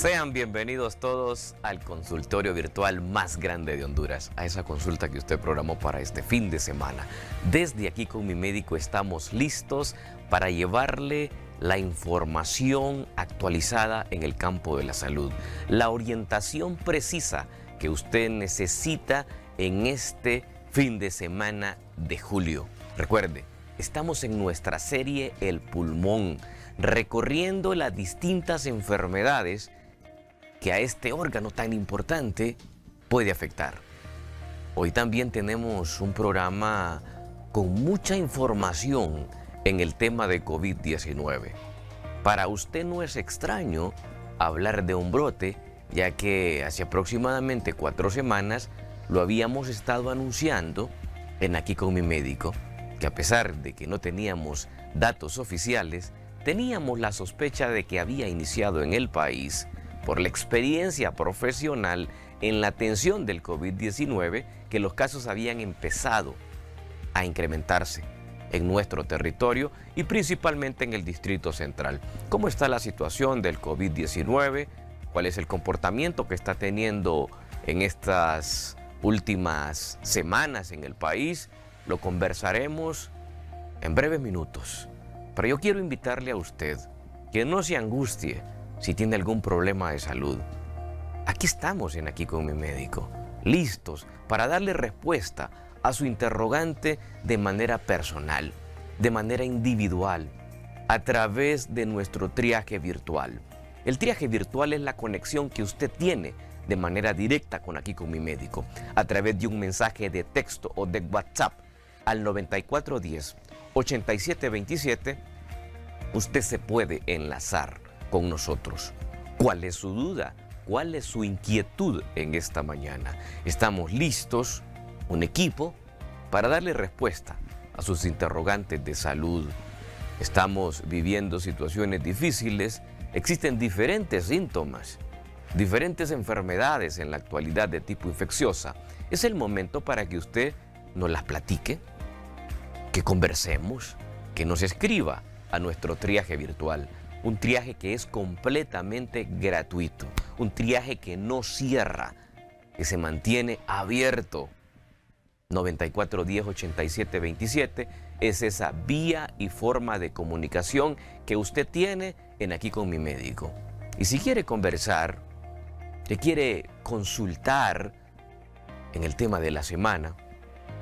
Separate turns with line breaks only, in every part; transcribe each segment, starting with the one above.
Sean bienvenidos todos al consultorio virtual más grande de Honduras, a esa consulta que usted programó para este fin de semana. Desde aquí con mi médico estamos listos para llevarle la información actualizada en el campo de la salud, la orientación precisa que usted necesita en este fin de semana de julio. Recuerde, estamos en nuestra serie El Pulmón, recorriendo las distintas enfermedades que a este órgano tan importante puede afectar. Hoy también tenemos un programa con mucha información en el tema de COVID-19. Para usted no es extraño hablar de un brote, ya que hace aproximadamente 4 semanas lo habíamos estado anunciando en Aquí con mi médico, que a pesar de que no teníamos datos oficiales, teníamos la sospecha de que había iniciado en el país, por la experiencia profesional en la atención del COVID-19, que los casos habían empezado a incrementarse en nuestro territorio y principalmente en el Distrito Central. ¿Cómo está la situación del COVID-19? ¿Cuál es el comportamiento que está teniendo en estas últimas semanas en el país? Lo conversaremos en breves minutos. Pero yo quiero invitarle a usted que no se angustie si tiene algún problema de salud. Aquí estamos en Aquí con mi médico, listos para darle respuesta a su interrogante de manera personal, de manera individual, a través de nuestro triaje virtual. El triaje virtual es la conexión que usted tiene de manera directa con Aquí con mi médico, a través de un mensaje de texto o de WhatsApp al 9410-8727, usted se puede enlazar con nosotros. ¿Cuál es su duda? ¿Cuál es su inquietud en esta mañana? Estamos listos, un equipo, para darle respuesta a sus interrogantes de salud. Estamos viviendo situaciones difíciles, existen diferentes síntomas, diferentes enfermedades en la actualidad de tipo infecciosa. Es el momento para que usted nos las platique, que conversemos, que nos escriba a nuestro triaje virtual. Un triaje que es completamente gratuito, un triaje que no cierra, que se mantiene abierto. 9410-8727 es esa vía y forma de comunicación que usted tiene en Aquí con mi médico. Y si quiere conversar, que quiere consultar en el tema de la semana,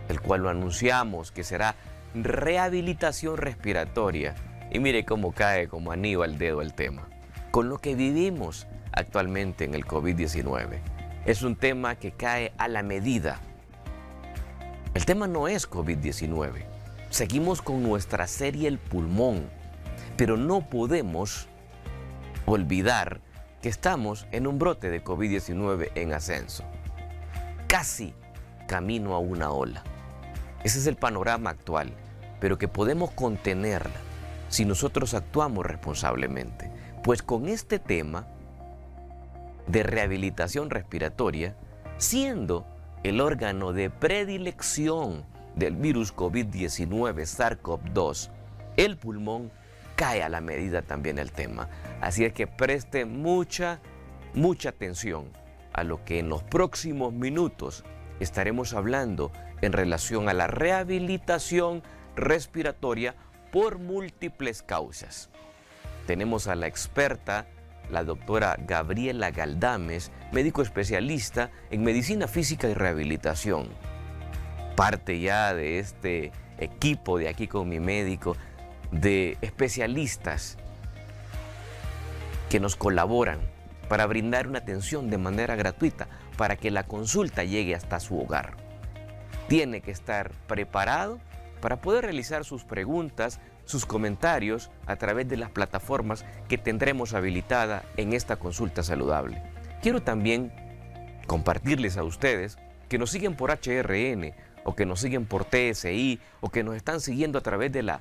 el cual lo anunciamos que será rehabilitación respiratoria. Y mire cómo cae como anillo al dedo el tema. Con lo que vivimos actualmente en el COVID-19, es un tema que cae a la medida. El tema no es COVID-19. Seguimos con nuestra serie El Pulmón, pero no podemos olvidar que estamos en un brote de COVID-19 en ascenso. Casi camino a una ola. Ese es el panorama actual, pero que podemos contenerla si nosotros actuamos responsablemente. Pues con este tema de rehabilitación respiratoria, siendo el órgano de predilección del virus COVID-19 SARS-CoV-2, el pulmón, cae a la medida también el tema. Así es que preste mucha atención a lo que en los próximos minutos estaremos hablando en relación a la rehabilitación respiratoria por múltiples causas. Tenemos a la experta, la doctora Gabriela Galdames, médico especialista en medicina física y rehabilitación. Parte ya de este equipo de Aquí con mi médico, de especialistas que nos colaboran para brindar una atención de manera gratuita para que la consulta llegue hasta su hogar. Tiene que estar preparado para poder realizar sus preguntas, sus comentarios a través de las plataformas que tendremos habilitada en esta consulta saludable. Quiero también compartirles a ustedes que nos siguen por HRN o que nos siguen por TSI o que nos están siguiendo a través de la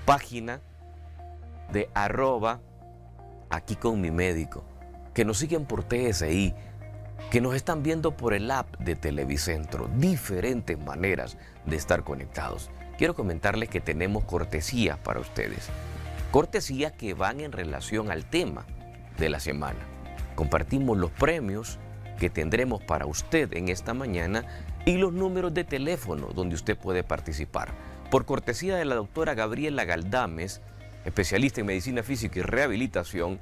página de @Aquí con mi médico, que nos siguen por TSI, que nos están viendo por el app de Televicentro, diferentes maneras de estar conectados. Quiero comentarles que tenemos cortesías para ustedes, cortesías que van en relación al tema de la semana. Compartimos los premios que tendremos para usted en esta mañana y los números de teléfono donde usted puede participar. Por cortesía de la doctora Gabriela Galdames, especialista en medicina física y rehabilitación,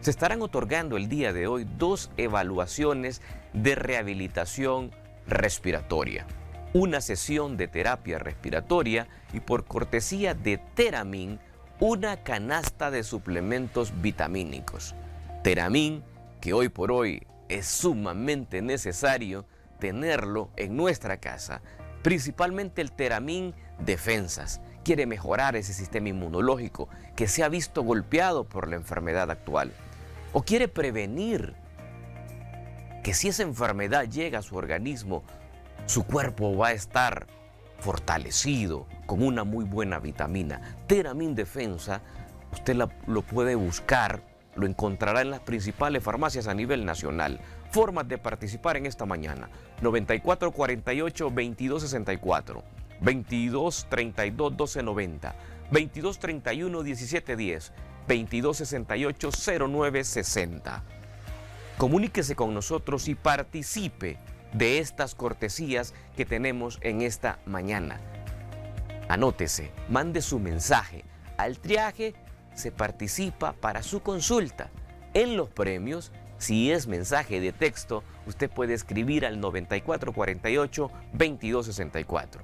se estarán otorgando el día de hoy 2 evaluaciones de rehabilitación respiratoria, una sesión de terapia respiratoria y por cortesía de Teramin, una canasta de suplementos vitamínicos. Teramin, que hoy por hoy es sumamente necesario tenerlo en nuestra casa, principalmente el Teramin Defensas. Quiere mejorar ese sistema inmunológico que se ha visto golpeado por la enfermedad actual. O quiere prevenir que si esa enfermedad llega a su organismo, su cuerpo va a estar fortalecido con una muy buena vitamina. Teramin Defensa, usted lo puede buscar, lo encontrará en las principales farmacias a nivel nacional. Formas de participar en esta mañana: 9448-2264, 2232-1290, 2231-1710, 2268-0960. Comuníquese con nosotros y participe de estas cortesías que tenemos en esta mañana. Anótese, mande su mensaje. Al triaje se participa para su consulta. En los premios, si es mensaje de texto, usted puede escribir al 9448-2264.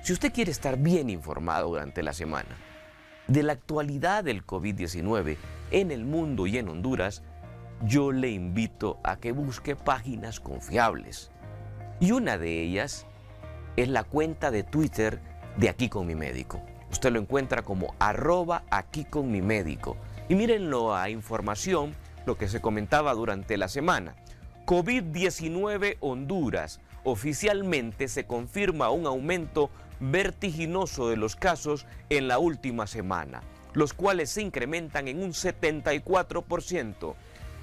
Si usted quiere estar bien informado durante la semana de la actualidad del COVID-19 en el mundo y en Honduras, yo le invito a que busque páginas confiables. Y una de ellas es la cuenta de Twitter de Aquí con mi médico. Usted lo encuentra como @AquíConMiMédico. Y mírenlo a información, lo que se comentaba durante la semana. COVID-19 Honduras. Oficialmente se confirma un aumento vertiginoso de los casos en la última semana, los cuales se incrementan en un 74%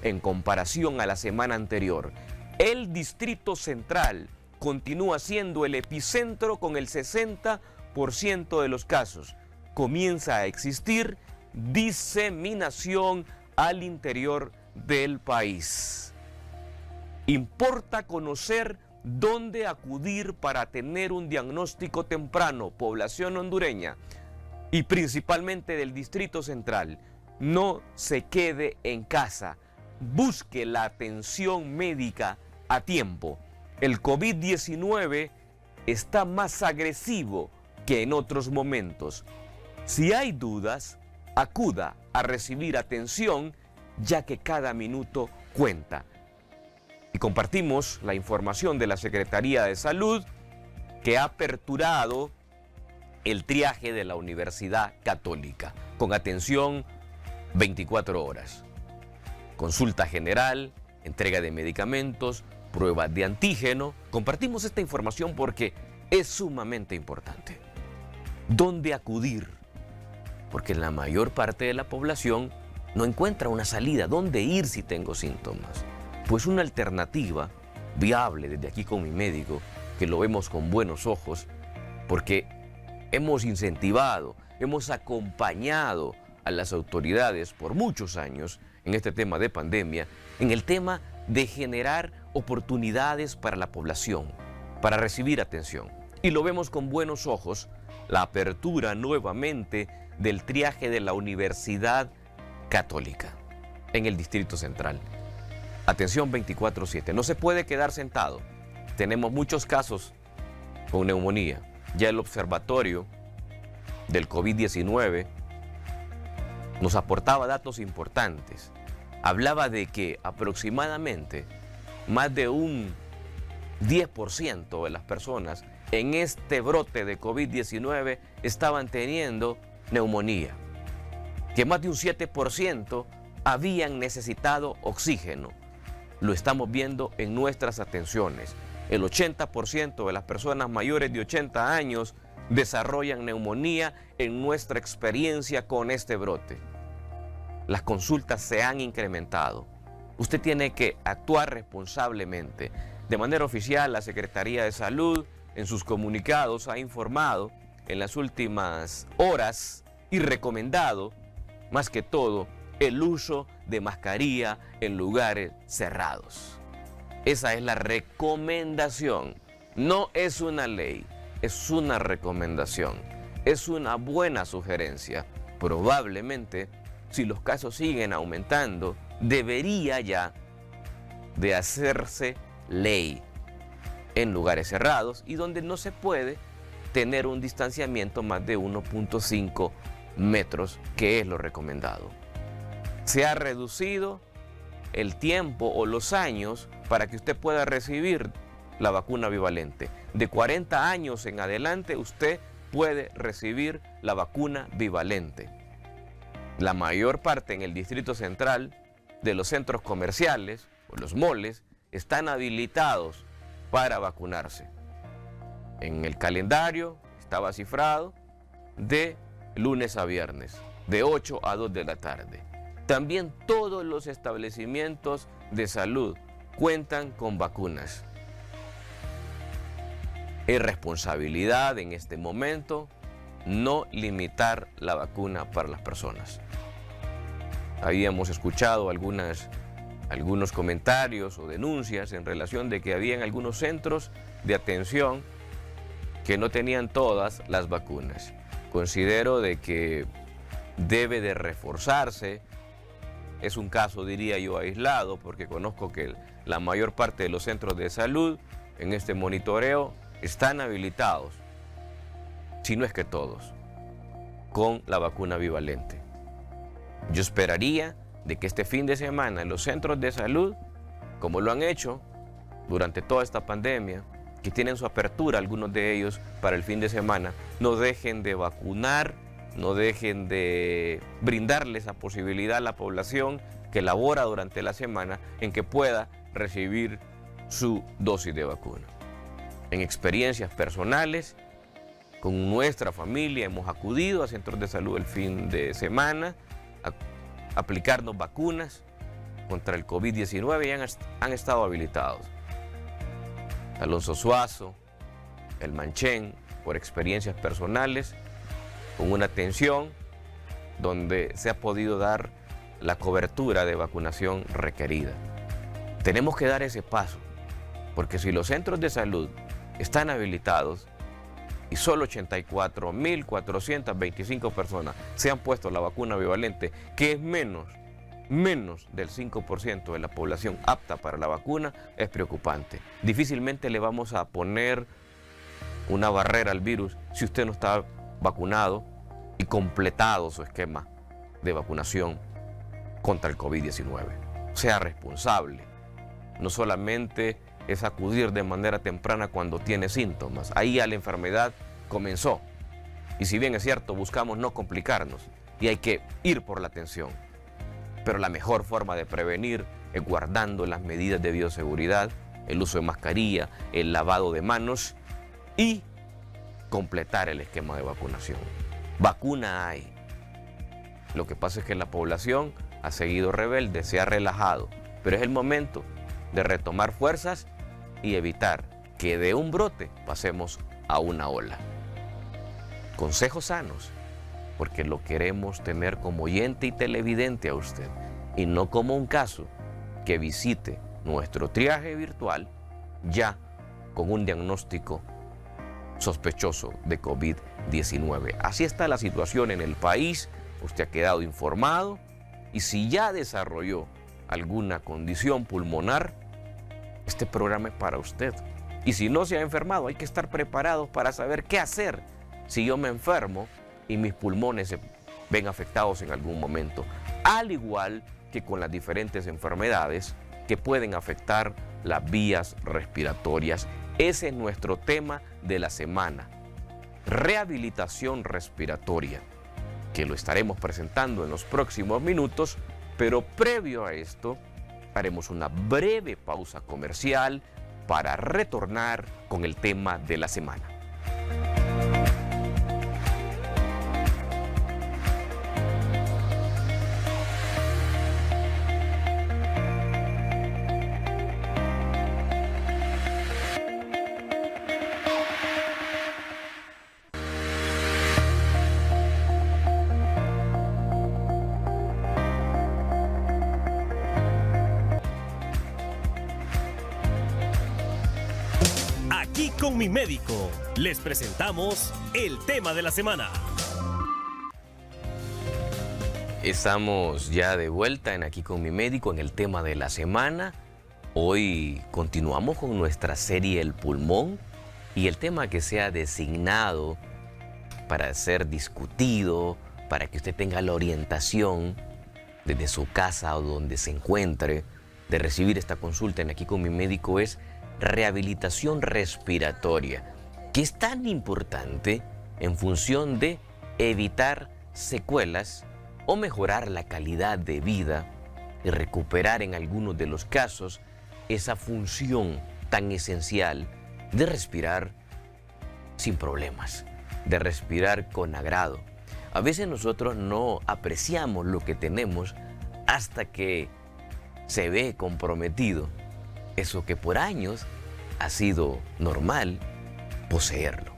en comparación a la semana anterior. El Distrito Central continúa siendo el epicentro con el 60% de los casos. Comienza a existir diseminación al interior del país. Importa conocer dónde acudir para tener un diagnóstico temprano, población hondureña y principalmente del Distrito Central. No se quede en casa, busque la atención médica a tiempo. El COVID-19 está más agresivo que en otros momentos. Si hay dudas, acuda a recibir atención, ya que cada minuto cuenta. Y compartimos la información de la Secretaría de Salud, que ha aperturado el triaje de la Universidad Católica, con atención 24 horas. Consulta general, entrega de medicamentos, pruebas de antígeno. Compartimos esta información porque es sumamente importante. ¿Dónde acudir? Porque la mayor parte de la población no encuentra una salida. ¿Dónde ir si tengo síntomas? Pues una alternativa viable desde Aquí con mi médico, que lo vemos con buenos ojos, porque hemos incentivado, hemos acompañado a las autoridades por muchos años en este tema de pandemia, en el tema de generar oportunidades para la población, para recibir atención. Y lo vemos con buenos ojos, la apertura nuevamente del triaje de la Universidad Católica en el Distrito Central. Atención 24/7, no se puede quedar sentado. Tenemos muchos casos con neumonía. Ya el observatorio del COVID-19 nos aportaba datos importantes. Hablaba de que aproximadamente más de un 10% de las personas en este brote de COVID-19 estaban teniendo neumonía, que más de un 7% habían necesitado oxígeno. Lo estamos viendo en nuestras atenciones. El 80% de las personas mayores de 80 años desarrollan neumonía en nuestra experiencia con este brote. Las consultas se han incrementado. Usted tiene que actuar responsablemente. De manera oficial, la Secretaría de Salud en sus comunicados ha informado en las últimas horas y recomendado, más que todo, el uso de mascarilla en lugares cerrados. Esa es la recomendación. No es una ley, es una recomendación. Es una buena sugerencia. Probablemente, si los casos siguen aumentando, debería ya de hacerse ley en lugares cerrados y donde no se puede tener un distanciamiento más de 1.5 metros, que es lo recomendado. Se ha reducido el tiempo o los años para que usted pueda recibir la vacuna bivalente. De 40 años en adelante usted puede recibir la vacuna bivalente. La mayor parte en el Distrito Central de los centros comerciales o los moles están habilitados para vacunarse. En el calendario estaba cifrado de lunes a viernes, de 8 a 2 de la tarde. También todos los establecimientos de salud cuentan con vacunas. Es responsabilidad en este momento no limitar la vacuna para las personas. Habíamos escuchado algunos comentarios o denuncias en relación de que había en algunos centros de atención que no tenían todas las vacunas. Considero de que debe de reforzarse. Es un caso, diría yo, aislado, porque conozco que la mayor parte de los centros de salud en este monitoreo están habilitados, si no es que todos, con la vacuna bivalente. Yo esperaría de que este fin de semana en los centros de salud, como lo han hecho durante toda esta pandemia, que tienen su apertura algunos de ellos para el fin de semana, no dejen de vacunar, no dejen de brindarles esa posibilidad a la población que labora durante la semana en que pueda recibir su dosis de vacuna. En experiencias personales, con nuestra familia hemos acudido a centros de salud el fin de semana a aplicarnos vacunas contra el COVID-19 y han estado habilitados. Alonso Suazo, El Manchén, por experiencias personales, con una atención donde se ha podido dar la cobertura de vacunación requerida. Tenemos que dar ese paso, porque si los centros de salud están habilitados y solo 84.425 personas se han puesto la vacuna bivalente, que es menos del 5% de la población apta para la vacuna, es preocupante. Difícilmente le vamos a poner una barrera al virus si usted no está vacunado y completado su esquema de vacunación contra el COVID-19. Sea responsable. No solamente es acudir de manera temprana cuando tiene síntomas. Ahí ya la enfermedad comenzó. Y si bien es cierto, buscamos no complicarnos y hay que ir por la atención. Pero la mejor forma de prevenir es guardando las medidas de bioseguridad, el uso de mascarilla, el lavado de manos y completar el esquema de vacunación. Vacuna hay. Lo que pasa es que la población ha seguido rebelde, se ha relajado, pero es el momento de retomar fuerzas y evitar que de un brote pasemos a una ola. Consejos sanos, porque lo queremos tener como oyente y televidente a usted, y no como un caso que visite nuestro triaje virtual ya con un diagnóstico sospechoso de COVID-19. Así está la situación en el país, usted ha quedado informado, y si ya desarrolló alguna condición pulmonar, este programa es para usted. Y si no se ha enfermado, hay que estar preparados para saber qué hacer si yo me enfermo y mis pulmones se ven afectados en algún momento. Al igual que con las diferentes enfermedades que pueden afectar las vías respiratorias. Ese es nuestro tema de la semana. Rehabilitación respiratoria, que lo estaremos presentando en los próximos minutos, pero previo a esto haremos una breve pausa comercial para retornar con el tema de la semana.
Aquí con mi médico, les presentamos el tema de la semana.
Estamos ya de vuelta en Aquí con mi médico en el tema de la semana. Hoy continuamos con nuestra serie El Pulmón y el tema que se ha designado para ser discutido, para que usted tenga la orientación desde su casa o donde se encuentre de recibir esta consulta en Aquí con mi médico es rehabilitación respiratoria, que es tan importante en función de evitar secuelas o mejorar la calidad de vida y recuperar en algunos de los casos esa función tan esencial de respirar sin problemas, de respirar con agrado. A veces nosotros no apreciamos lo que tenemos hasta que se ve comprometido eso que por años ha sido normal poseerlo.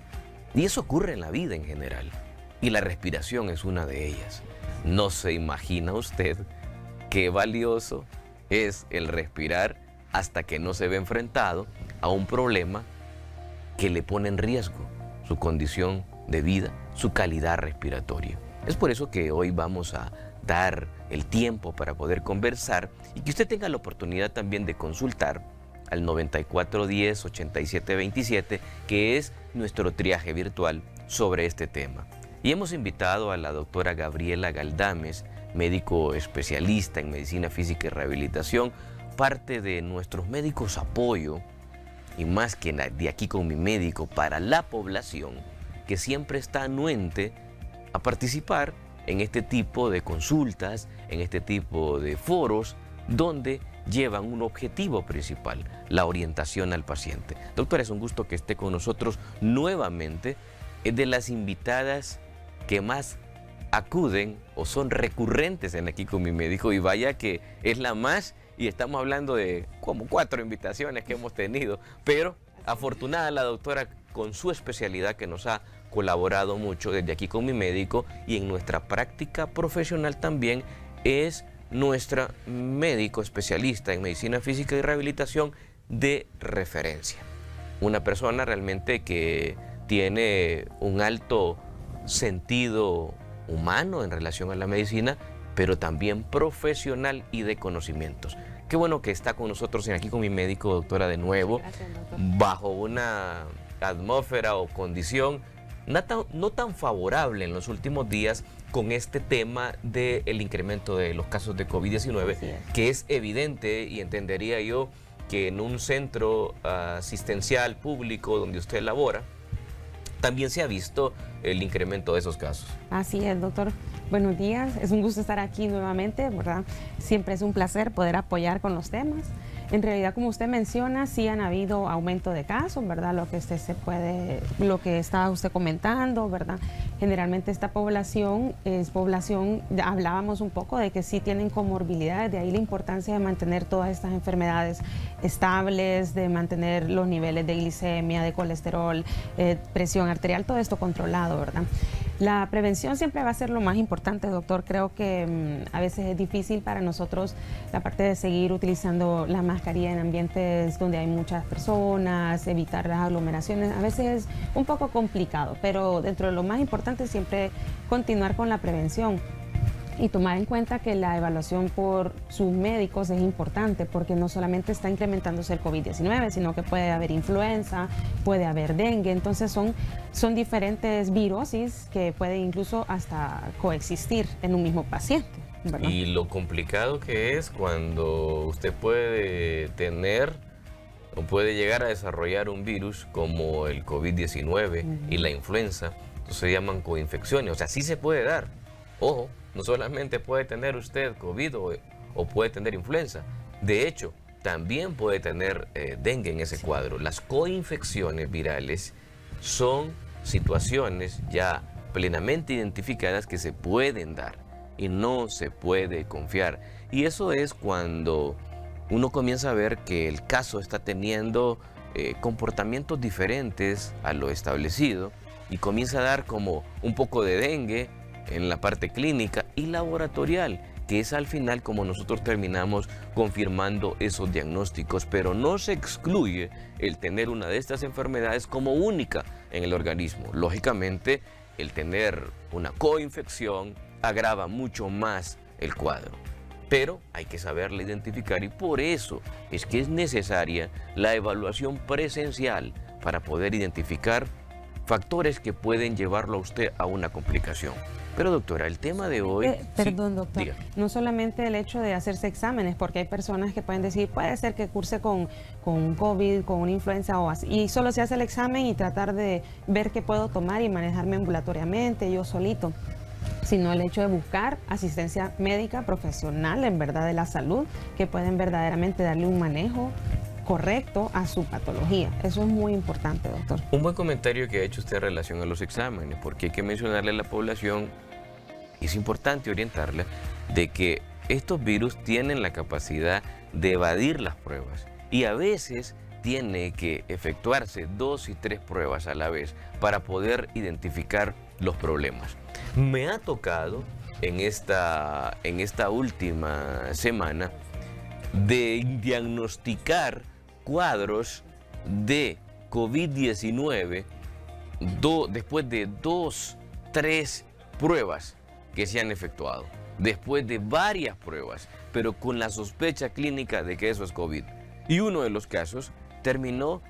Y eso ocurre en la vida en general. Y la respiración es una de ellas. No se imagina usted qué valioso es el respirar hasta que no se ve enfrentado a un problema que le pone en riesgo su condición de vida, su calidad respiratoria. Es por eso que hoy vamos a dar el tiempo para poder conversar y que usted tenga la oportunidad también de consultar al 9410-8727, que es nuestro triaje virtual sobre este tema. Y hemos invitado a la doctora Gabriela Galdames, médico especialista en medicina física y rehabilitación, parte de nuestros médicos apoyo, y más que de Aquí con mi médico, para la población que siempre está anuente a participar en este tipo de consultas, en este tipo de foros, donde llevan un objetivo principal, la orientación al paciente. Doctora, es un gusto que esté con nosotros nuevamente. Es de las invitadas que más acuden o son recurrentes en Aquí con mi médico, y vaya que es la más, y estamos hablando de como 4 invitaciones que hemos tenido, pero afortunada la doctora con su especialidad que nos ha colaborado mucho desde Aquí con mi médico, y en nuestra práctica profesional también es nuestra médico especialista en medicina física y rehabilitación de referencia. Una persona realmente que tiene un alto sentido humano en relación a la medicina, pero también profesional y de conocimientos. Qué bueno que está con nosotros en Aquí con mi médico, doctora, de nuevo. Gracias, doctor. Bajo una atmósfera o condición no tan favorable en los últimos días con este tema del incremento de los casos de COVID-19, que es evidente, y entendería yo que en un centro asistencial público donde usted labora, también se ha visto el incremento de esos casos.
Así es, doctor. Buenos días, es un gusto estar aquí nuevamente, ¿verdad? Siempre es un placer poder apoyar con los temas. En realidad, como usted menciona, sí han habido aumento de casos, ¿verdad? Lo que estaba usted comentando, ¿verdad? Generalmente esta población es población, hablábamos un poco de que sí tienen comorbilidades, de ahí la importancia de mantener todas estas enfermedades estables, de mantener los niveles de glicemia, de colesterol, presión arterial, todo esto controlado, ¿verdad? La prevención siempre va a ser lo más importante, doctor. Creo que a veces es difícil para nosotros la parte de seguir utilizando la mascarilla en ambientes donde hay muchas personas, evitar las aglomeraciones. A veces es un poco complicado, pero dentro de lo más importante siempre continuar con la prevención. Y tomar en cuenta que la evaluación por sus médicos es importante, porque no solamente está incrementándose el COVID-19, sino que puede haber influenza, puede haber dengue. Entonces son diferentes virosis que pueden incluso hasta coexistir en un mismo paciente, ¿verdad?
Y lo complicado que es cuando usted puede tener o puede llegar a desarrollar un virus como el COVID-19 y la influenza. Entonces se llaman coinfecciones. O sea, sí se puede dar. Ojo, no solamente puede tener usted COVID o puede tener influenza. De hecho, también puede tener dengue en ese cuadro. Las coinfecciones virales son situaciones ya plenamente identificadas que se pueden dar y no se puede confiar. Y eso es cuando uno comienza a ver que el caso está teniendo comportamientos diferentes a lo establecido y comienza a dar como un poco de dengue en la parte clínica y laboratorial, que es al final como nosotros terminamos confirmando esos diagnósticos, pero no se excluye el tener una de estas enfermedades como única en el organismo. Lógicamente, el tener una coinfección agrava mucho más el cuadro, pero hay que saberla identificar y por eso es que es necesaria la evaluación presencial para poder identificar factores que pueden llevarlo a usted a una complicación. Pero doctora, el tema de hoy...
Perdón,
sí,
doctor,
diga.
no solamente el hecho de hacerse exámenes, porque hay personas que pueden decir, puede ser que curse con COVID, con una influenza o así, y solo se hace el examen y tratar de ver qué puedo tomar y manejarme ambulatoriamente, yo solito, sino el hecho de buscar asistencia médica profesional, en verdad, de la salud, que pueden verdaderamente darle un manejo correcto a su patología. Eso es muy importante, doctor.
Un buen comentario que ha hecho usted en relación a los exámenes, porque hay que mencionarle a la población, es importante orientarla, de que estos virus tienen la capacidad de evadir las pruebas y a veces tiene que efectuarse 2 y 3 pruebas a la vez para poder identificar los problemas. Me ha tocado en esta última semana de diagnosticar cuadros de COVID-19 después de 2, 3 pruebas que se han efectuado, después de varias pruebas, pero con la sospecha clínica de que eso es COVID. Y uno de los casos terminó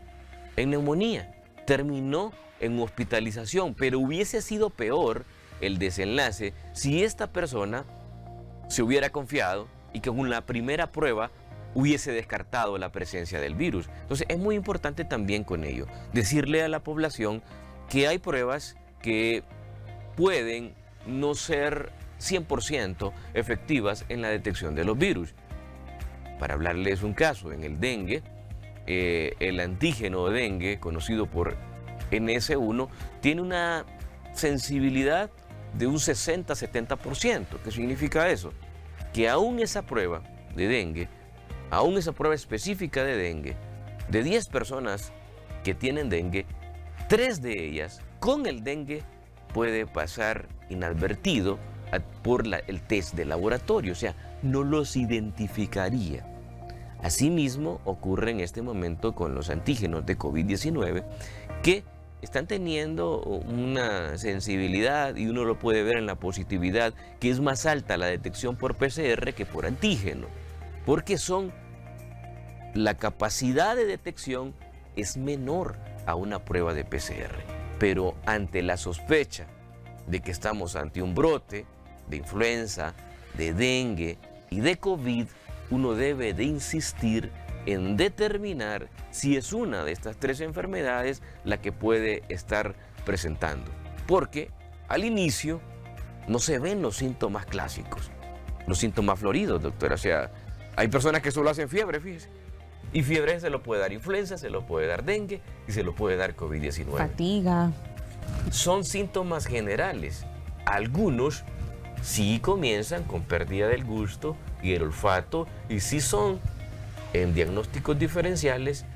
en neumonía, terminó en hospitalización, pero hubiese sido peor el desenlace si esta persona se hubiera confiado y que con la primera prueba hubiese descartado la presencia del virus. Entonces es muy importante también con ello decirle a la población que hay pruebas que pueden no ser 100% efectivas en la detección de los virus. Para hablarles un caso, en el dengue, el antígeno de dengue, conocido por NS1, tiene una sensibilidad de un 60-70%. ¿Qué significa eso? Que aún esa prueba de dengue, aún esa prueba específica de dengue, de 10 personas que tienen dengue, 3 de ellas con el dengue puede pasar inadvertido por el test de laboratorio, o sea, no los identificaría. Asimismo, ocurre en este momento con los antígenos de COVID-19 que están teniendo una sensibilidad, y uno lo puede ver en la positividad, que es más alta la detección por PCR que por antígeno, porque la capacidad de detección es menor a una prueba de PCR. Pero ante la sospecha de que estamos ante un brote de influenza, de dengue y de COVID, uno debe de insistir en determinar si es una de estas 3 enfermedades la que puede estar presentando. Porque al inicio no se ven los síntomas clásicos, los síntomas floridos, doctora. O sea, hay personas que solo hacen fiebre, fíjese. Y fiebre se lo puede dar influenza, se lo puede dar dengue y se lo puede dar COVID-19.
Fatiga.
Son síntomas generales. Algunos sí comienzan con pérdida del gusto y el olfato y sí son en diagnósticos diferenciales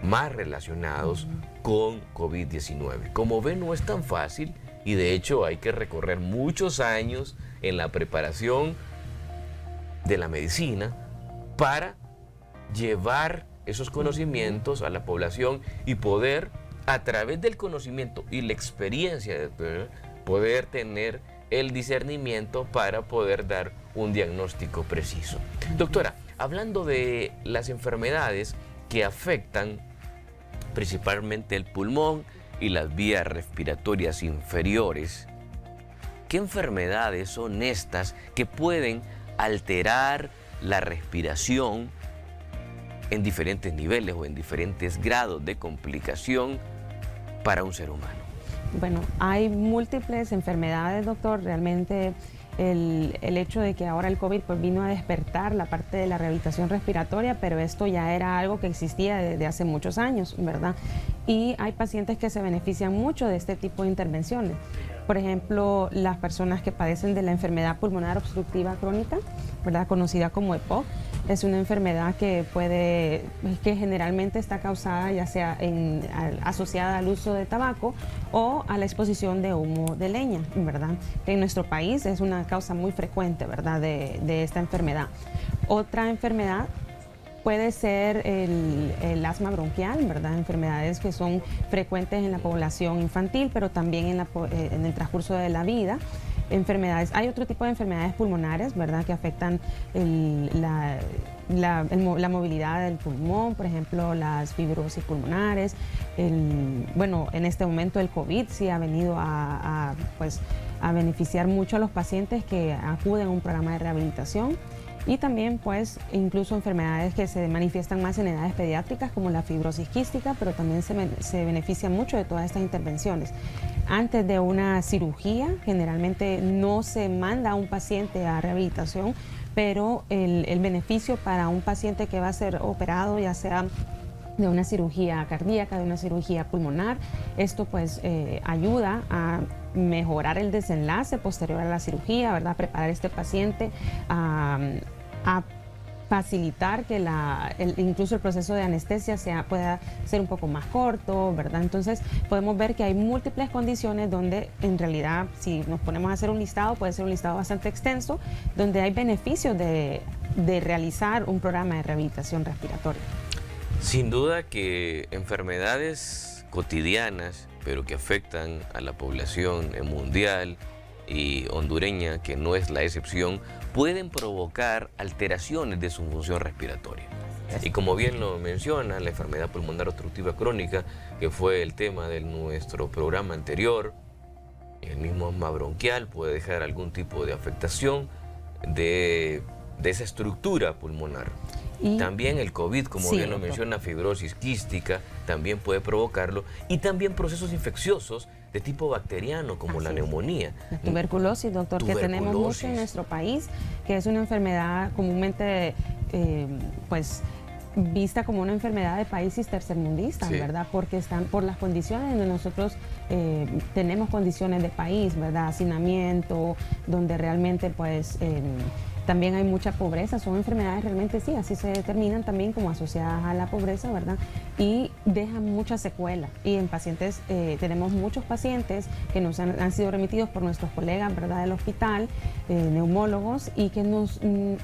más relacionados con COVID-19. Como ven, no es tan fácil y de hecho hay que recorrer muchos años en la preparación de la medicina para llevar esos conocimientos a la población y poder, a través del conocimiento y la experiencia, poder tener el discernimiento para poder dar un diagnóstico preciso. Doctora, hablando de las enfermedades que afectan principalmente el pulmón y las vías respiratorias inferiores, ¿qué enfermedades son estas que pueden alterar la respiración en diferentes niveles o en diferentes grados de complicación para un ser humano?
Bueno, hay múltiples enfermedades, doctor. Realmente el hecho de que ahora el COVID pues vino a despertar la parte de la rehabilitación respiratoria, pero esto ya era algo que existía desde hace muchos años, ¿verdad? Y hay pacientes que se benefician mucho de este tipo de intervenciones. Por ejemplo, las personas que padecen de la enfermedad pulmonar obstructiva crónica, ¿verdad?, conocida como EPOC, es una enfermedad que generalmente está causada ya sea asociada al uso de tabaco o a la exposición de humo de leña, ¿verdad? En nuestro país es una causa muy frecuente, ¿verdad?, de esta enfermedad. Otra enfermedad puede ser el asma bronquial, ¿verdad? Enfermedades que son frecuentes en la población infantil, pero también en el transcurso de la vida. Hay otro tipo de enfermedades pulmonares, ¿verdad?, que afectan la movilidad del pulmón, por ejemplo, las fibrosis pulmonares. Bueno, en este momento el COVID sí ha venido a beneficiar mucho a los pacientes que acuden a un programa de rehabilitación. Y también, pues, incluso enfermedades que se manifiestan más en edades pediátricas, como la fibrosis quística, pero también se benefician mucho de todas estas intervenciones. Antes de una cirugía, generalmente no se manda a un paciente a rehabilitación, pero el beneficio para un paciente que va a ser operado, ya sea de una cirugía cardíaca, de una cirugía pulmonar, esto pues ayuda a mejorar el desenlace posterior a la cirugía, ¿verdad? Preparar a este paciente a facilitar que incluso el proceso de anestesia pueda ser un poco más corto, ¿verdad? Entonces podemos ver que hay múltiples condiciones donde en realidad, si nos ponemos a hacer un listado, puede ser un listado bastante extenso, donde hay beneficios de realizar un programa de rehabilitación respiratoria.
Sin duda que enfermedades cotidianas, pero que afectan a la población mundial y hondureña, que no es la excepción, pueden provocar alteraciones de su función respiratoria. Y como bien lo menciona, la enfermedad pulmonar obstructiva crónica, que fue el tema de nuestro programa anterior, el mismo asma bronquial puede dejar algún tipo de afectación de esa estructura pulmonar. Y también el COVID, como bien lo menciona, fibrosis quística, también puede provocarlo. Y también procesos infecciosos de tipo bacteriano, como la neumonía.
La tuberculosis, doctor, que tenemos mucho en nuestro país, que es una enfermedad comúnmente, vista como una enfermedad de países tercermundistas, ¿verdad? Porque están por las condiciones donde nosotros tenemos condiciones de país, ¿verdad? Hacinamiento, donde realmente, pues, también hay mucha pobreza. Son enfermedades realmente, sí, así se determinan también como asociadas a la pobreza, ¿verdad? Y dejan mucha secuela. Y en pacientes, tenemos muchos pacientes que nos han sido remitidos por nuestros colegas, ¿verdad?, del hospital, neumólogos, y que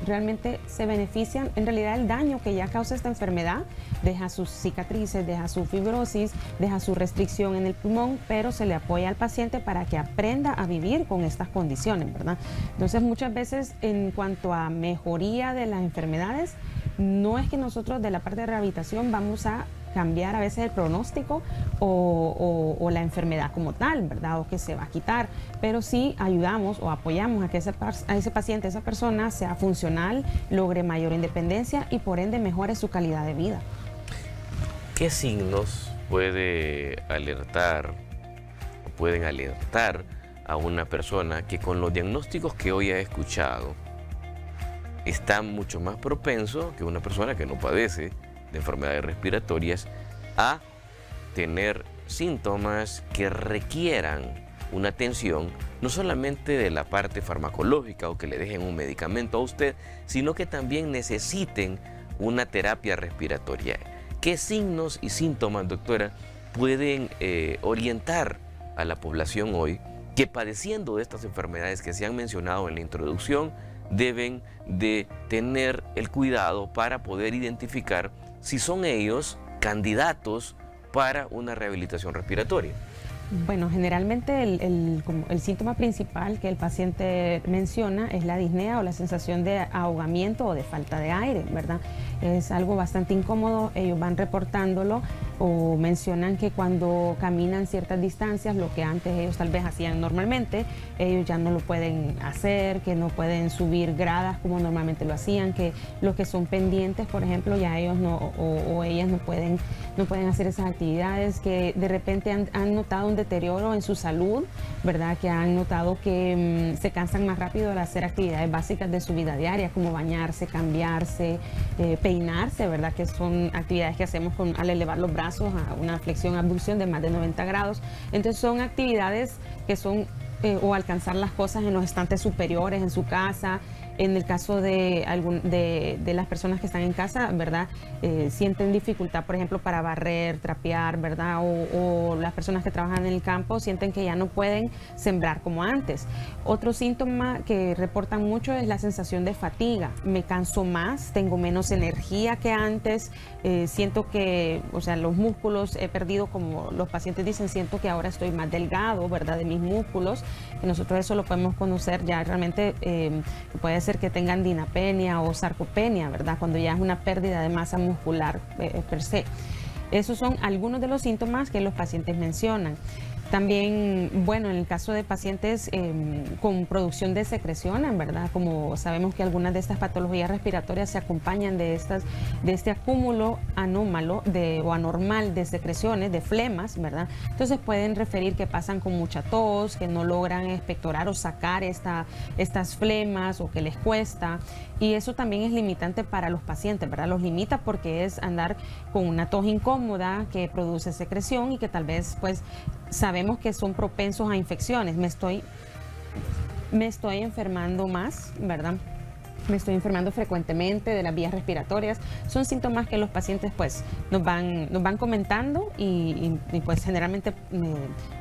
realmente se benefician. En realidad, el daño que ya causa esta enfermedad deja sus cicatrices, deja su fibrosis, deja su restricción en el pulmón, pero se le apoya al paciente para que aprenda a vivir con estas condiciones, ¿verdad? Entonces, muchas veces, en cuanto a mejoría de las enfermedades, no es que nosotros de la parte de rehabilitación vamos a cambiar a veces el pronóstico o la enfermedad como tal, ¿verdad? O que se va a quitar, pero sí ayudamos o apoyamos a que ese paciente, esa persona sea funcional, logre mayor independencia y por ende mejore su calidad de vida.
¿Qué signos pueden alertar a una persona que con los diagnósticos que hoy ha escuchado está mucho más propenso que una persona que no padece de enfermedades respiratorias a tener síntomas que requieran una atención no solamente de la parte farmacológica o que le dejen un medicamento a usted, sino que también necesiten una terapia respiratoria? ¿Qué signos y síntomas, doctora, pueden orientar a la población hoy que, padeciendo de estas enfermedades que se han mencionado en la introducción, deben de tener el cuidado para poder identificar si son ellos candidatos para una rehabilitación respiratoria?
Bueno, generalmente el síntoma principal que el paciente menciona es la disnea o la sensación de ahogamiento o de falta de aire, ¿verdad? Es algo bastante incómodo. Ellos van reportándolo o mencionan que cuando caminan ciertas distancias, lo que antes ellos tal vez hacían normalmente, ellos ya no lo pueden hacer, que no pueden subir gradas como normalmente lo hacían, que los que son pendientes, por ejemplo, ya ellos o ellas no pueden hacer esas actividades, que de repente han notado un deterioro en su salud, ¿verdad? Que han notado que se cansan más rápido al hacer actividades básicas de su vida diaria, como bañarse, cambiarse, peinarse, ¿verdad? Que son actividades que hacemos al elevar los brazos a una flexión abducción de más de 90 grados. Entonces son actividades que son o alcanzar las cosas en los estantes superiores en su casa, En el caso de, de las personas que están en casa, ¿verdad? Sienten dificultad, por ejemplo, para barrer, trapear, ¿verdad? O las personas que trabajan en el campo sienten que ya no pueden sembrar como antes. Otro síntoma que reportan mucho es la sensación de fatiga. Me canso más, tengo menos energía que antes, siento que, o sea, los músculos he perdido, como los pacientes dicen, siento que ahora estoy más delgado, ¿verdad? De mis músculos. Y nosotros eso lo podemos conocer ya realmente, puede ser que tengan dinapenia o sarcopenia, ¿verdad? Cuando ya es una pérdida de masa muscular per se. Esos son algunos de los síntomas que los pacientes mencionan. También, bueno, en el caso de pacientes con producción de secreción, ¿verdad? Como sabemos que algunas de estas patologías respiratorias se acompañan de este acúmulo anómalo o anormal de secreciones, de flemas, ¿verdad? Entonces pueden referir que pasan con mucha tos, que no logran expectorar o sacar estas flemas o que les cuesta. Y eso también es limitante para los pacientes, ¿verdad? Los limita porque es andar con una tos incómoda que produce secreción y que tal vez, pues, sabemos que son propensos a infecciones. Me estoy enfermando más, ¿verdad? Me estoy enfermando frecuentemente de las vías respiratorias. Son síntomas que los pacientes pues nos van comentando y pues generalmente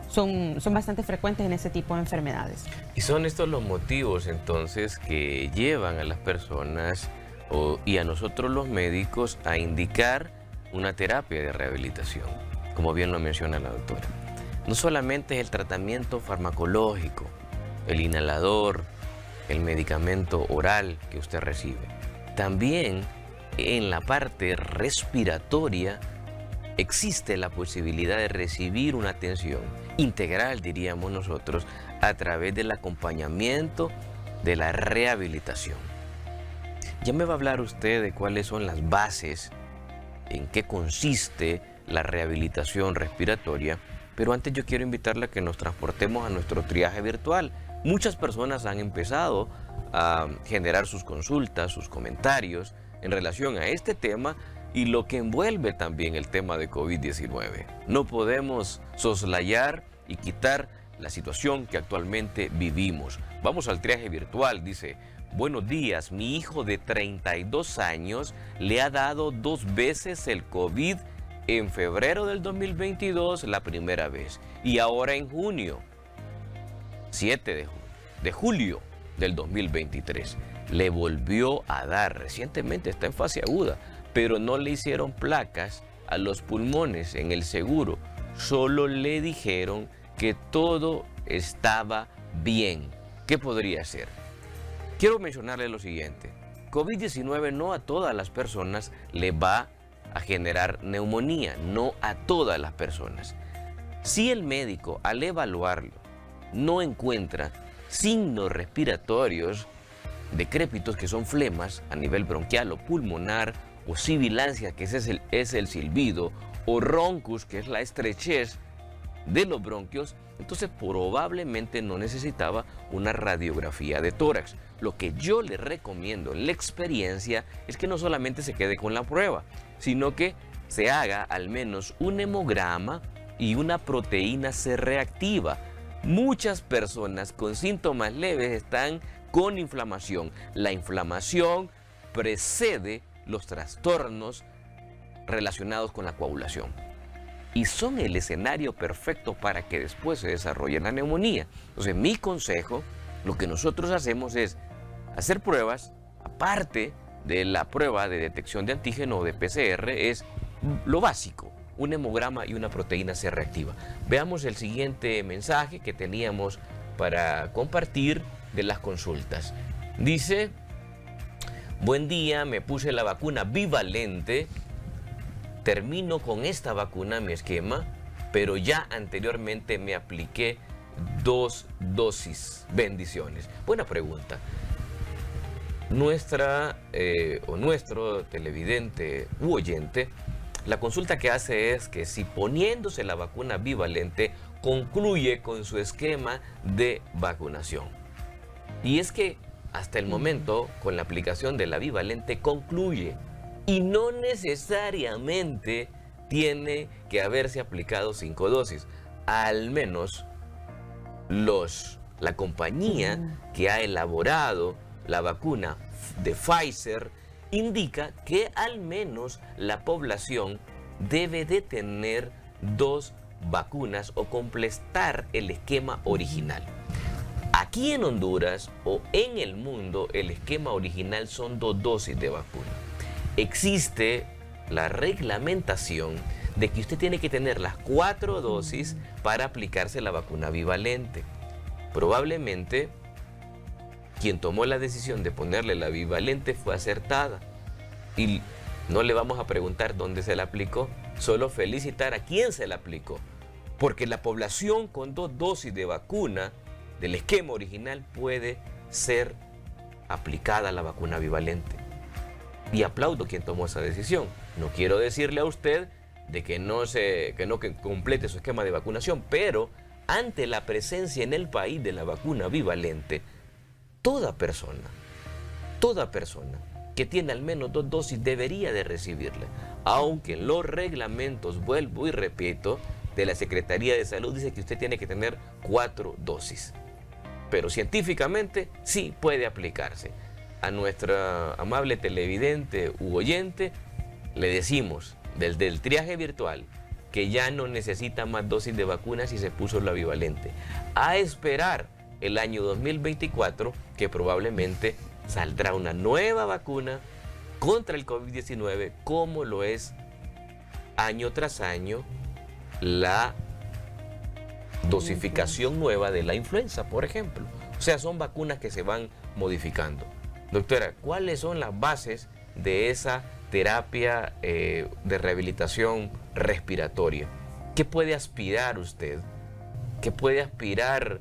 son bastante frecuentes en ese tipo de enfermedades.
Y son estos los motivos entonces que llevan a las personas y a nosotros los médicos a indicar una terapia de rehabilitación, como bien lo menciona la doctora. No solamente es el tratamiento farmacológico, el inhalador, el medicamento oral que usted recibe. También en la parte respiratoria existe la posibilidad de recibir una atención integral, diríamos nosotros, a través del acompañamiento de la rehabilitación. Ya me va a hablar usted de cuáles son las bases, en qué consiste la rehabilitación respiratoria. Pero antes yo quiero invitarle a que nos transportemos a nuestro triaje virtual. Muchas personas han empezado a generar sus consultas, sus comentarios en relación a este tema y lo que envuelve también el tema de COVID-19. No podemos soslayar y quitar la situación que actualmente vivimos. Vamos al triaje virtual, dice: buenos días, mi hijo de 32 años le ha dado 2 veces el COVID. En febrero del 2022 la primera vez y ahora en junio, 7 de julio del 2023, le volvió a dar. Recientemente está en fase aguda, pero no le hicieron placas a los pulmones en el seguro. Solo le dijeron que todo estaba bien. ¿Qué podría hacer? Quiero mencionarle lo siguiente. COVID-19 no a todas las personas le va a generar neumonía, no a todas las personas. Si el médico al evaluarlo no encuentra signos respiratorios decrépitos, que son flemas a nivel bronquial o pulmonar, o sibilancia, que es el silbido, o roncus, que es la estrechez de los bronquios, entonces probablemente no necesitaba una radiografía de tórax. Lo que yo le recomiendo en la experiencia es que no solamente se quede con la prueba, sino que se haga al menos un hemograma y una proteína C reactiva. Muchas personas con síntomas leves están con inflamación. La inflamación precede los trastornos relacionados con la coagulación y son el escenario perfecto para que después se desarrolle la neumonía. Entonces, mi consejo, lo que nosotros hacemos es hacer pruebas, aparte de la prueba de detección de antígeno o de PCR, es lo básico: un hemograma y una proteína C reactiva. Veamos el siguiente mensaje que teníamos para compartir de las consultas. Dice: buen día, me puse la vacuna bivalente, termino con esta vacuna mi esquema, pero ya anteriormente me apliqué 2 dosis. Bendiciones. Buena pregunta. Nuestro televidente u oyente, la consulta que hace es que si poniéndose la vacuna bivalente concluye con su esquema de vacunación. Y es que hasta el momento, con la aplicación de la bivalente concluye, y no necesariamente tiene que haberse aplicado 5 dosis. Al menos la compañía que ha elaborado la vacuna de Pfizer, indica que al menos la población debe de tener 2 vacunas o completar el esquema original. Aquí en Honduras o en el mundo, el esquema original son 2 dosis de vacuna. Existe la reglamentación de que usted tiene que tener las 4 dosis para aplicarse la vacuna bivalente. Probablemente quien tomó la decisión de ponerle la bivalente fue acertada. Y no le vamos a preguntar dónde se la aplicó, solo felicitar a quien se la aplicó. Porque la población con 2 dosis de vacuna del esquema original puede ser aplicada la vacuna bivalente. Y aplaudo quien tomó esa decisión. No quiero decirle a usted de que que complete su esquema de vacunación, pero ante la presencia en el país de la vacuna bivalente, toda persona que tiene al menos 2 dosis debería de recibirla, aunque en los reglamentos, vuelvo y repito, de la Secretaría de Salud dice que usted tiene que tener 4 dosis. Pero científicamente sí puede aplicarse. A nuestra amable televidente u oyente le decimos desde el triaje virtual que ya no necesita más dosis de vacunas si se puso la bivalente. A esperar el año 2024, que probablemente saldrá una nueva vacuna contra el COVID-19, como lo es año tras año la dosificación nueva de la influenza, por ejemplo. O sea, son vacunas que se van modificando. Doctora, ¿cuáles son las bases de esa terapia de rehabilitación respiratoria? ¿Qué puede aspirar usted? ¿Qué puede aspirar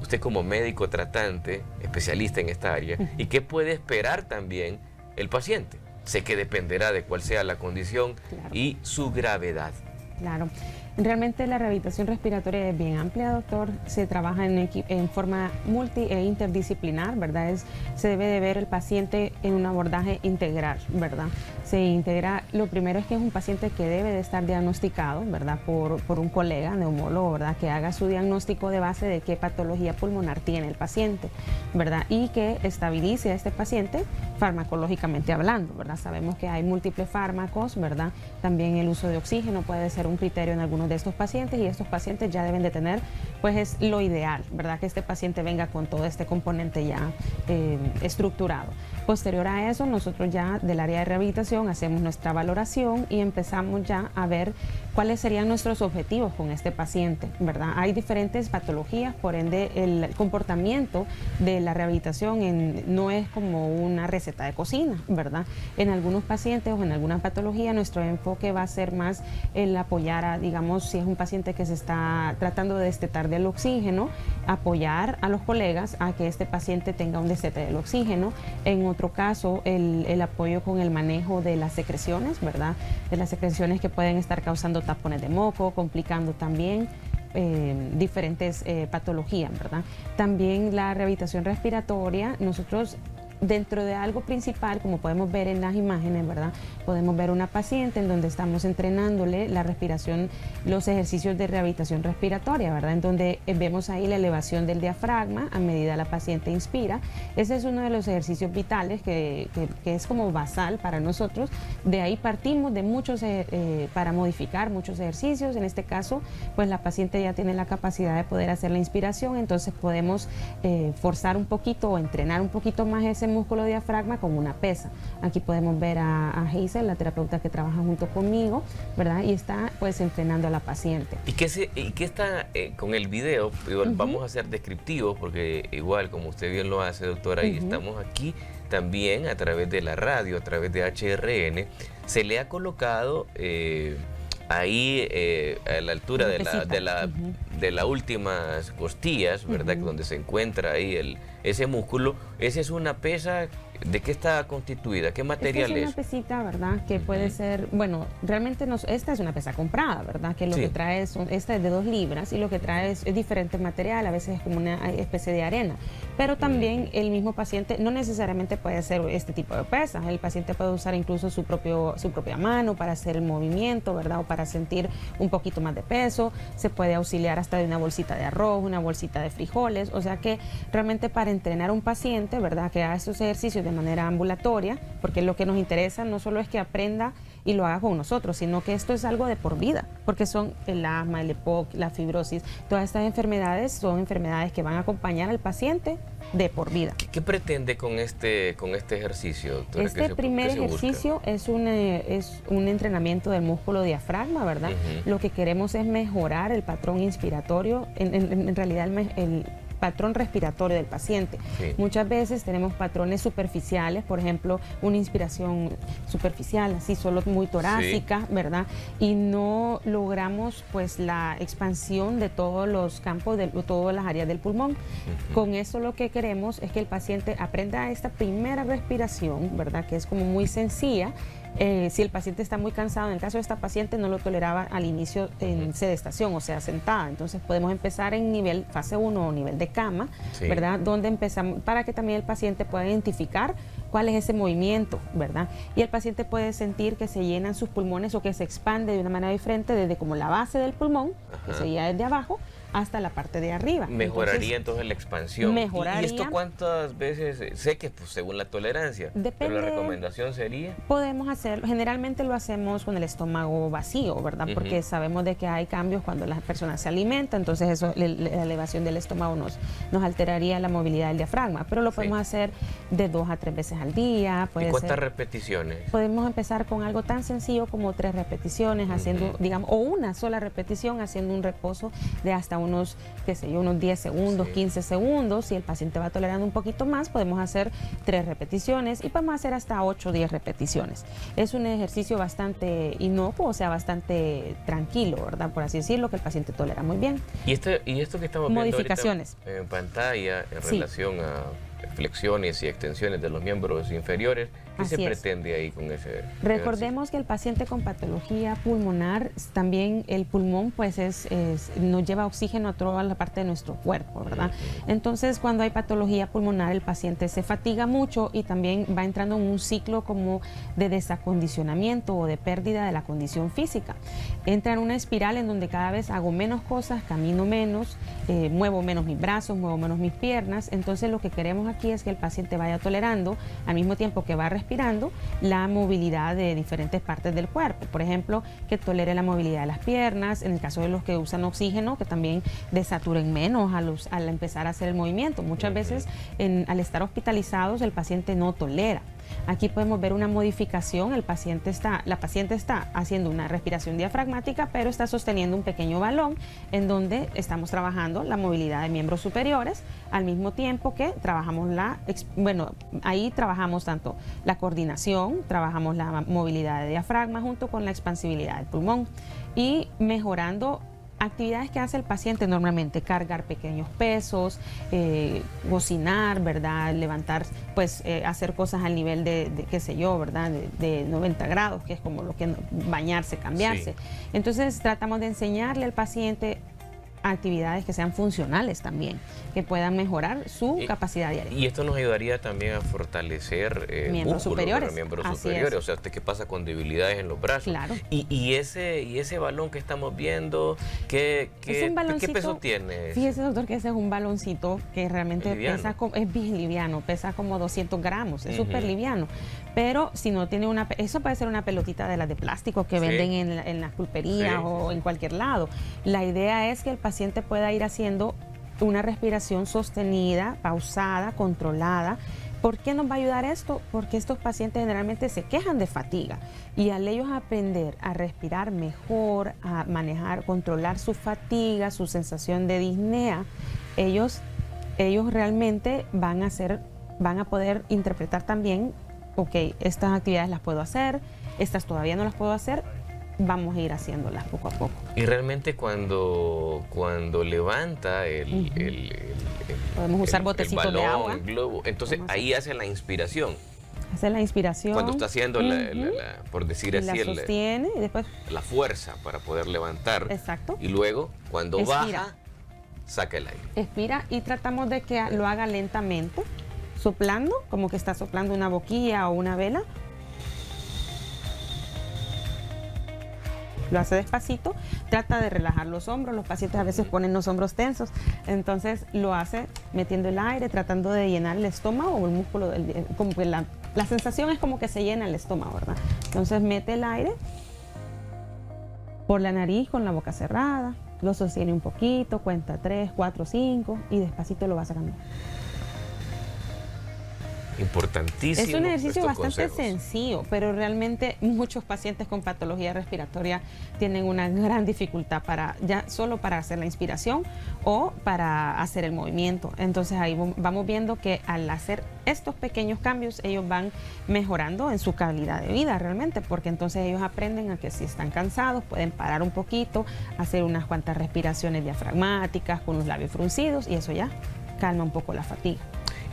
usted como médico tratante, especialista en esta área? ¿Y qué puede esperar también el paciente? Sé que dependerá de cuál sea la condición y su gravedad.
Claro. Realmente la rehabilitación respiratoria es bien amplia, doctor. Se trabaja en forma multi e interdisciplinar, ¿verdad? Se debe de ver el paciente en un abordaje integral, ¿verdad? Se integra, lo primero es que es un paciente que debe de estar diagnosticado, ¿verdad? Por un colega neumólogo, ¿verdad? Que haga su diagnóstico de base de qué patología pulmonar tiene el paciente, ¿verdad? Y que estabilice a este paciente farmacológicamente hablando, ¿verdad? Sabemos que hay múltiples fármacos, ¿verdad? También el uso de oxígeno puede ser un criterio en algunos de estos pacientes, y estos pacientes ya deben de tener, pues es lo ideal, ¿verdad? Que este paciente venga con todo este componente ya estructurado. Posterior a eso, nosotros ya del área de rehabilitación hacemos nuestra valoración y empezamos ya a ver cuáles serían nuestros objetivos con este paciente, ¿verdad? Hay diferentes patologías, por ende el comportamiento de la rehabilitación no es como una receta de cocina, ¿verdad? En algunos pacientes o en alguna patología nuestro enfoque va a ser más el apoyar a, digamos, si es un paciente que se está tratando de destetar del oxígeno, apoyar a los colegas a que este paciente tenga un destete del oxígeno. En otro caso, el apoyo con el manejo de las secreciones, ¿verdad? De las secreciones que pueden estar causando tapones de moco, complicando también diferentes patologías, ¿verdad? También la rehabilitación respiratoria, nosotros dentro de algo principal, como podemos ver en las imágenes, ¿verdad? Podemos ver una paciente en donde estamos entrenándole la respiración, los ejercicios de rehabilitación respiratoria, ¿verdad? En donde vemos ahí la elevación del diafragma a medida la paciente inspira. Ese es uno de los ejercicios vitales que es como basal para nosotros. De ahí partimos de muchos, para modificar muchos ejercicios. En este caso, pues la paciente ya tiene la capacidad de poder hacer la inspiración, entonces podemos forzar un poquito o entrenar un poquito más ese músculo diafragma con una pesa. Aquí podemos ver a Hazel, la terapeuta que trabaja junto conmigo, ¿verdad? Y está pues entrenando a la paciente.
¿Y qué está con el video? Igual, vamos a ser descriptivos porque igual como usted bien lo hace, doctora, y estamos aquí también a través de la radio, a través de HRN, se le ha colocado ahí a la altura de las últimas costillas, ¿verdad? Donde se encuentra ahí ese músculo. Esa es una pesa. ¿De qué está constituida? ¿Qué material es?
Es una pesita, ¿verdad? Que puede ser, bueno, realmente esta es una pesa comprada, ¿verdad? Que lo que trae esta es de 2 libras y lo que trae es diferente material, a veces es como una especie de arena. Pero también el mismo paciente no necesariamente puede hacer este tipo de pesas. El paciente puede usar incluso su propia mano para hacer el movimiento, ¿verdad? O para sentir un poquito más de peso. Se puede auxiliar hasta de una bolsita de arroz, una bolsita de frijoles. O sea que realmente para entrenar a un paciente, ¿verdad? Que haga estos ejercicios de manera ambulatoria, porque lo que nos interesa no solo es que aprenda y lo haga con nosotros, sino que esto es algo de por vida, porque son el asma, el EPOC, la fibrosis, todas estas enfermedades son enfermedades que van a acompañar al paciente de por vida.
¿Qué pretende con este ejercicio, doctora?
Este primer ejercicio es un entrenamiento del músculo diafragma, ¿verdad? Lo que queremos es mejorar el patrón inspiratorio, en realidad el patrón respiratorio del paciente. Muchas veces tenemos patrones superficiales, por ejemplo, una inspiración superficial, así solo muy torácica, ¿verdad? Y no logramos pues la expansión de todos los campos, de todas las áreas del pulmón. Con eso lo que queremos es que el paciente aprenda esta primera respiración, ¿verdad? Que es como muy sencilla. Si el paciente está muy cansado, en el caso de esta paciente no lo toleraba al inicio en sedestación, o sea, sentada. Entonces podemos empezar en nivel fase 1 o nivel de cama, ¿verdad? Donde empezamos para que también el paciente pueda identificar cuál es ese movimiento, ¿verdad? Y el paciente puede sentir que se llenan sus pulmones o que se expande de una manera diferente desde como la base del pulmón, que sería desde abajo, hasta la parte de arriba.
Mejoraría entonces la expansión.
Mejoraría.
¿Y esto cuántas veces? Sé que pues, según la tolerancia,
depende,
pero la recomendación sería...
Podemos hacerlo, generalmente lo hacemos con el estómago vacío, ¿verdad? Porque sabemos de que hay cambios cuando la persona se alimenta, entonces eso, la elevación del estómago nos alteraría la movilidad del diafragma, pero lo podemos hacer de 2 a 3 veces al día.
¿Y cuántas repeticiones?
Podemos empezar con algo tan sencillo como 3 repeticiones, haciendo, digamos, o una sola repetición, haciendo un reposo de hasta unos, qué sé yo, unos 10 segundos, 15 segundos. Si el paciente va tolerando un poquito más, podemos hacer 3 repeticiones y podemos hacer hasta 8 o 10 repeticiones. Es un ejercicio bastante inocuo, o sea, bastante tranquilo, ¿verdad? Por así decirlo, que el paciente tolera muy bien.
¿Y esto que estamos viendo
modificaciones
en pantalla en relación a flexiones y extensiones de los miembros inferiores, ¿qué se pretende ahí con ese
Recordemos que el paciente con patología pulmonar, también el pulmón pues nos lleva oxígeno a toda la parte de nuestro cuerpo, ¿verdad? Entonces cuando hay patología pulmonar el paciente se fatiga mucho y también va entrando en un ciclo como de desacondicionamiento o de pérdida de la condición física. Entra en una espiral en donde cada vez hago menos cosas, camino menos, muevo menos mis brazos, muevo menos mis piernas. Entonces lo que queremos aquí es que el paciente vaya tolerando al mismo tiempo que va respirando la movilidad de diferentes partes del cuerpo. Por ejemplo, que tolere la movilidad de las piernas, en el caso de los que usan oxígeno, que también desaturen menos al empezar a hacer el movimiento. Muchas veces al estar hospitalizados el paciente no tolera. Aquí podemos ver una modificación, la paciente está haciendo una respiración diafragmática, pero está sosteniendo un pequeño balón en donde estamos trabajando la movilidad de miembros superiores, al mismo tiempo que trabajamos ahí trabajamos tanto la coordinación, trabajamos la movilidad de diafragma junto con la expansibilidad del pulmón y mejorando actividades que hace el paciente normalmente, cargar pequeños pesos, cocinar, ¿verdad? Levantar, pues hacer cosas al nivel de qué sé yo, ¿verdad? De 90 grados, que es como lo que bañarse, cambiarse. Entonces tratamos de enseñarle al paciente actividades que sean funcionales también, que puedan mejorar su capacidad diaria.
Y esto nos ayudaría también a fortalecer
miembros superiores.
O sea, ¿qué pasa con debilidades en los brazos?
Claro.
Y ese balón que estamos viendo, ¿qué peso tiene?
Fíjese, doctor, que ese es un baloncito que realmente es bien liviano, pesa como 200 gramos, es súper liviano. Pero si no tiene eso puede ser una pelotita de las de plástico que venden en las pulperías o en cualquier lado. La idea es que el paciente pueda ir haciendo una respiración sostenida, pausada, controlada. ¿Por qué nos va a ayudar esto? Porque estos pacientes generalmente se quejan de fatiga y al ellos aprender a respirar mejor, a manejar, controlar su fatiga, su sensación de disnea, ellos realmente van a poder interpretar también, ok, estas actividades las puedo hacer, estas todavía no las puedo hacer, vamos a ir haciéndolas poco a poco.
Y realmente cuando levanta
podemos usar botecitos de agua.
El globo, entonces ahí hace la inspiración.
Hace la inspiración.
Cuando está haciendo, por decir así,
la sostiene y después
la fuerza para poder levantar.
Exacto.
Y luego, cuando baja, saca el aire.
Expira y tratamos de que lo haga lentamente, soplando, como que está soplando una boquilla o una vela. Lo hace despacito, trata de relajar los hombros, los pacientes a veces ponen los hombros tensos, entonces lo hace metiendo el aire, tratando de llenar el estómago o el músculo, como que la sensación es como que se llena el estómago, ¿verdad? Entonces mete el aire por la nariz con la boca cerrada, lo sostiene un poquito, cuenta 3, 4, 5 y despacito lo va sacando.
Importantísimo.
Es un ejercicio
estos
bastante
consejos.
sencillo, pero realmente muchos pacientes con patología respiratoria tienen una gran dificultad solo para hacer la inspiración o para hacer el movimiento. Entonces ahí vamos viendo que al hacer estos pequeños cambios ellos van mejorando en su calidad de vida realmente, porque entonces ellos aprenden a que si están cansados pueden parar un poquito, hacer unas cuantas respiraciones diafragmáticas con los labios fruncidos y eso ya calma un poco la fatiga.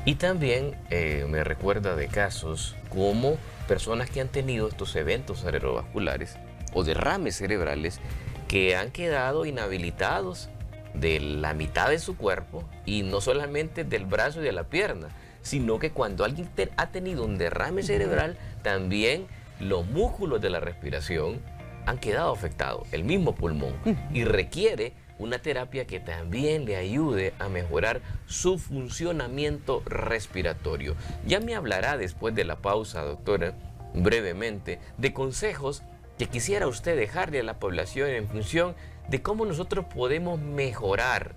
Y también me recuerda de casos como personas que han tenido estos eventos cerebrovasculares o derrames cerebrales que han quedado inhabilitados de la mitad de su cuerpo y no solamente del brazo y de la pierna, sino que cuando alguien ha tenido un derrame cerebral, también los músculos de la respiración han quedado afectados, el mismo pulmón, y requiere una terapia que también le ayude a mejorar su funcionamiento respiratorio. Ya me hablará después de la pausa, doctora, brevemente, de consejos que quisiera usted dejarle a la población en función de cómo nosotros podemos mejorar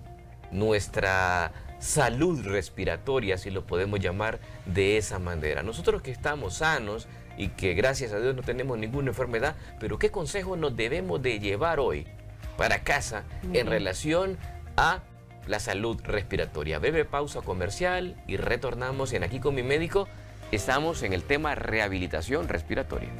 nuestra salud respiratoria, si lo podemos llamar de esa manera. Nosotros que estamos sanos y que gracias a Dios no tenemos ninguna enfermedad, pero ¿qué consejos nos debemos de llevar hoy para casa en relación a la salud respiratoria? Breve pausa comercial y retornamos en Aquí con mi médico. Estamos en el tema rehabilitación respiratoria.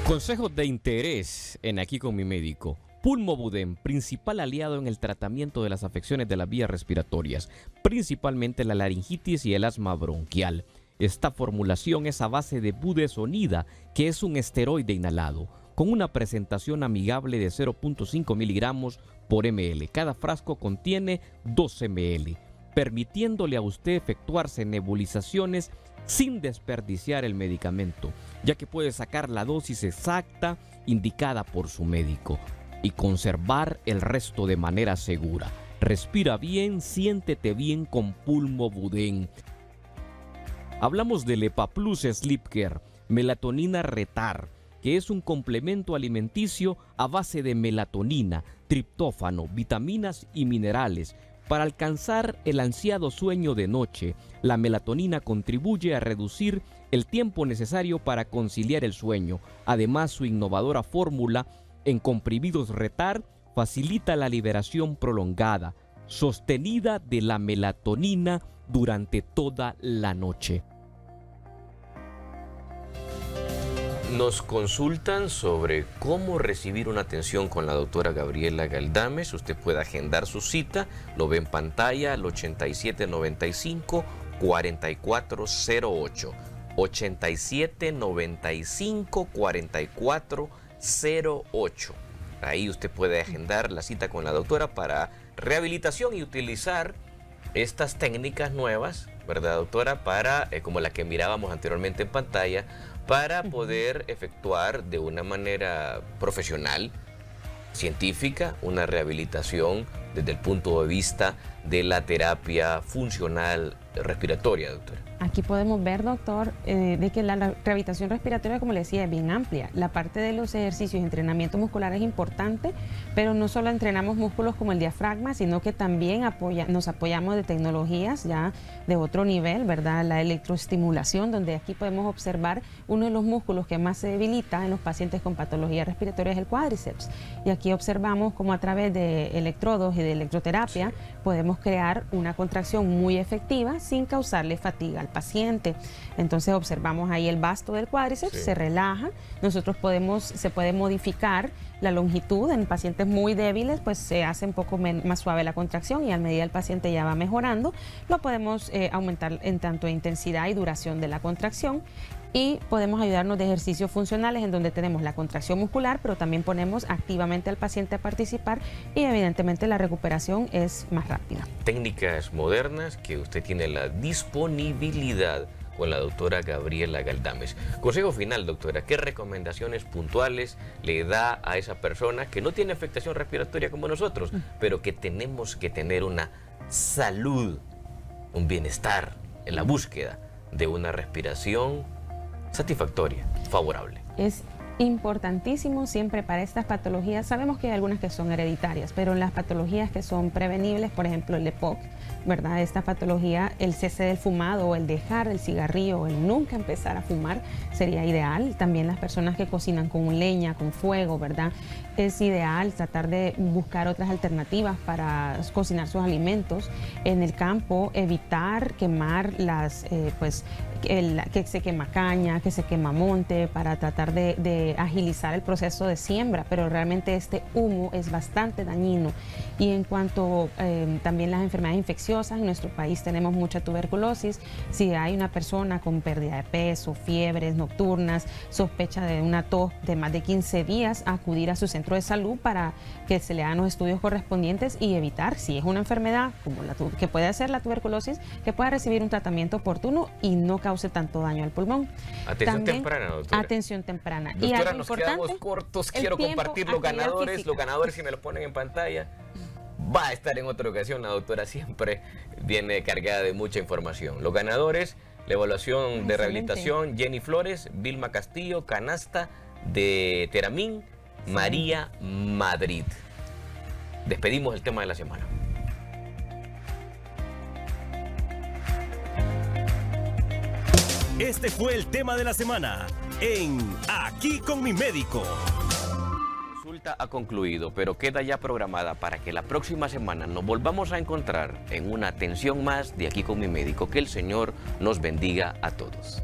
Consejos de interés en Aquí con mi médico. Pulmobudem, principal aliado en el tratamiento de las afecciones de las vías respiratorias, principalmente la laringitis y el asma bronquial. Esta formulación es a base de budesonida, que es un esteroide inhalado, con una presentación amigable de 0.5 miligramos por ml. Cada frasco contiene 2 ml, permitiéndole a usted efectuarse nebulizaciones sin desperdiciar el medicamento, ya que puede sacar la dosis exacta indicada por su médico y conservar el resto de manera segura. Respira bien, siéntete bien con Pulmobudem. Hablamos del Epaplus Sleep Care, melatonina Retar, que es un complemento alimenticio a base de melatonina, triptófano, vitaminas y minerales. Para alcanzar el ansiado sueño de noche, la melatonina contribuye a reducir el tiempo necesario para conciliar el sueño. Además, su innovadora fórmula en comprimidos Retar facilita la liberación prolongada, sostenida de la melatonina durante toda la noche.
Nos consultan sobre cómo recibir una atención con la doctora Gabriela Galdames. Usted puede agendar su cita, lo ve en pantalla al 8795-4408. 8795-4408. Ahí usted puede agendar la cita con la doctora para rehabilitación y utilizar estas técnicas nuevas, ¿verdad, doctora? Para, como la que mirábamos anteriormente en pantalla, para poder efectuar de una manera profesional, científica, una rehabilitación desde el punto de vista de la terapia funcional respiratoria, doctora.
Aquí podemos ver, doctor, de que la rehabilitación respiratoria, como le decía, es bien amplia. La parte de los ejercicios y entrenamiento muscular es importante, pero no solo entrenamos músculos como el diafragma, sino que también nos apoyamos de tecnologías ya de otro nivel, ¿verdad? La electroestimulación, donde aquí podemos observar uno de los músculos que más se debilita en los pacientes con patología respiratoria es el cuádriceps. Y aquí observamos cómo a través de electrodos y de electroterapia podemos crear una contracción muy efectiva sin causarle fatiga al paciente. Entonces observamos ahí el vasto del cuádriceps, se relaja. Nosotros se puede modificar la longitud. En pacientes muy débiles, pues se hace un poco más suave la contracción, y a medida el paciente ya va mejorando, lo podemos aumentar en tanto intensidad y duración de la contracción. Y podemos ayudarnos de ejercicios funcionales en donde tenemos la contracción muscular, pero también ponemos activamente al paciente a participar, y evidentemente la recuperación es más rápida.
Técnicas modernas que usted tiene la disponibilidad con la doctora Gabriela Galdames. Consejo final, doctora, ¿qué recomendaciones puntuales le da a esa persona que no tiene afectación respiratoria como nosotros, pero que tenemos que tener una salud, un bienestar en la búsqueda de una respiración satisfactoria, favorable?
Es importantísimo siempre para estas patologías. Sabemos que hay algunas que son hereditarias, pero en las patologías que son prevenibles, por ejemplo el EPOC, ¿verdad? Esta patología, el cese del fumado o el dejar el cigarrillo o el nunca empezar a fumar sería ideal. También las personas que cocinan con leña, con fuego, ¿verdad? Es ideal tratar de buscar otras alternativas para cocinar sus alimentos. En el campo, evitar quemar que se quema caña, que se quema monte, para tratar de agilizar el proceso de siembra, pero realmente este humo es bastante dañino. Y en cuanto también las enfermedades infecciosas, en nuestro país tenemos mucha tuberculosis. Si hay una persona con pérdida de peso, fiebres nocturnas, sospecha de una tos de más de 15 días, acudir a su centro de salud para que se le hagan los estudios correspondientes y evitar, si es una enfermedad como que puede ser la tuberculosis, que pueda recibir un tratamiento oportuno y no cause tanto daño al pulmón.
Atención temprana, doctora.
Atención temprana.
Doctora,
y algo
nos
importante,
quedamos cortos. Quiero compartir los ganadores. Los ganadores, si me los ponen en pantalla, va a estar en otra ocasión. La doctora siempre viene cargada de mucha información. Los ganadores, la evaluación de rehabilitación: Jenny Flores, Vilma Castillo, canasta de Teramín, María Madrid. Despedimos el tema de la semana.
Este fue el tema de la semana en Aquí con mi médico.
La consulta ha concluido, pero queda ya programada para que la próxima semana nos volvamos a encontrar en una atención más de Aquí con mi médico. Que el Señor nos bendiga a todos.